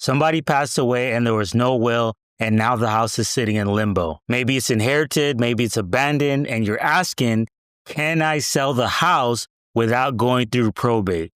Somebody passed away and there was no will, and now the house is sitting in limbo. Maybe it's inherited, maybe it's abandoned, and you're asking, can I sell the house without going through probate?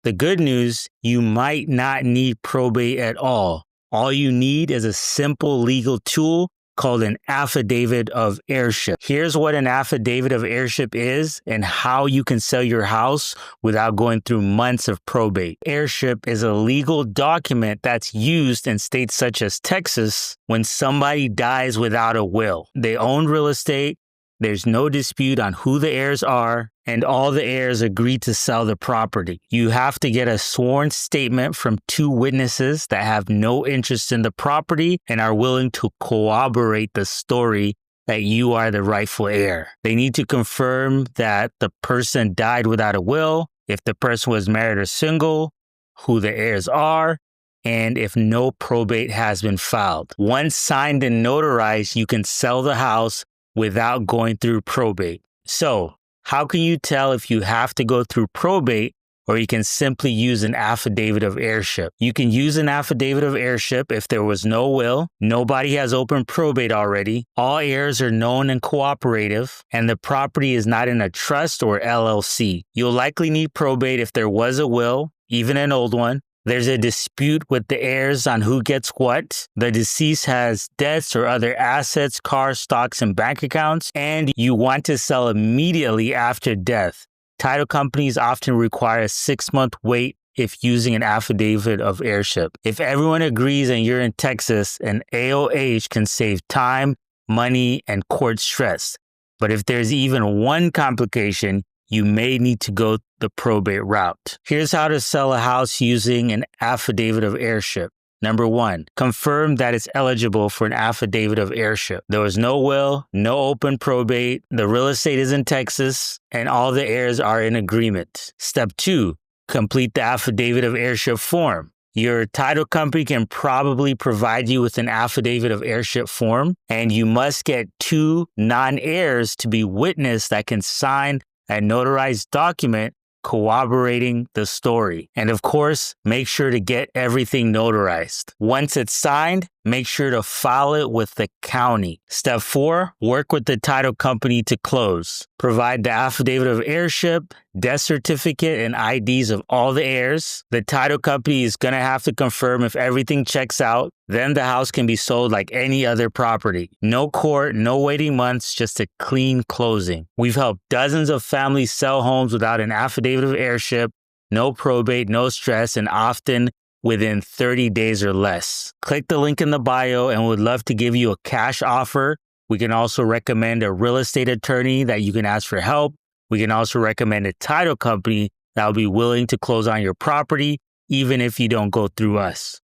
The good news, you might not need probate at all. All you need is a simple legal tool called an Affidavit of Heirship. Here's what an Affidavit of Heirship is and how you can sell your house without going through months of probate. Heirship is a legal document that's used in states such as Texas when somebody dies without a will. They own real estate, there's no dispute on who the heirs are, and all the heirs agree to sell the property. You have to get a sworn statement from 2 witnesses that have no interest in the property and are willing to corroborate the story that you are the rightful heir. They need to confirm that the person died without a will, if the person was married or single, who the heirs are, and if no probate has been filed. Once signed and notarized, you can sell the house without going through probate. So, how can you tell if you have to go through probate or you can simply use an Affidavit of Heirship? You can use an Affidavit of Heirship if there was no will, nobody has open probate already, all heirs are known and cooperative, and the property is not in a trust or LLC. You'll likely need probate if there was a will, even an old one. There's a dispute with the heirs on who gets what. The deceased has debts or other assets, cars, stocks, and bank accounts, and you want to sell immediately after death. Title companies often require a 6-month wait if using an Affidavit of Heirship. If everyone agrees and you're in Texas, an AOH can save time, money, and court stress. But if there's even one complication, you may need to go the probate route. Here's how to sell a house using an Affidavit of Heirship. Number 1, confirm that it's eligible for an Affidavit of Heirship. There was no will, no open probate, the real estate is in Texas, and all the heirs are in agreement. Step 2, complete the Affidavit of Heirship form. Your title company can probably provide you with an Affidavit of Heirship form, and you must get 2 non-heirs to be witness that can sign a notarized document corroborating the story. And of course, make sure to get everything notarized. Once it's signed, make sure to file it with the county. Step 4, work with the title company to close. Provide the Affidavit of Heirship, death certificate, and IDs of all the heirs. The title company is going to have to confirm if everything checks out. Then the house can be sold like any other property. No court, no waiting months, just a clean closing. We've helped dozens of families sell homes without an Affidavit of Heirship, no probate, no stress, and often within 30 days or less. Click the link in the bio and we'd love to give you a cash offer. We can also recommend a real estate attorney that you can ask for help. We can also recommend a title company that will be willing to close on your property, even if you don't go through us.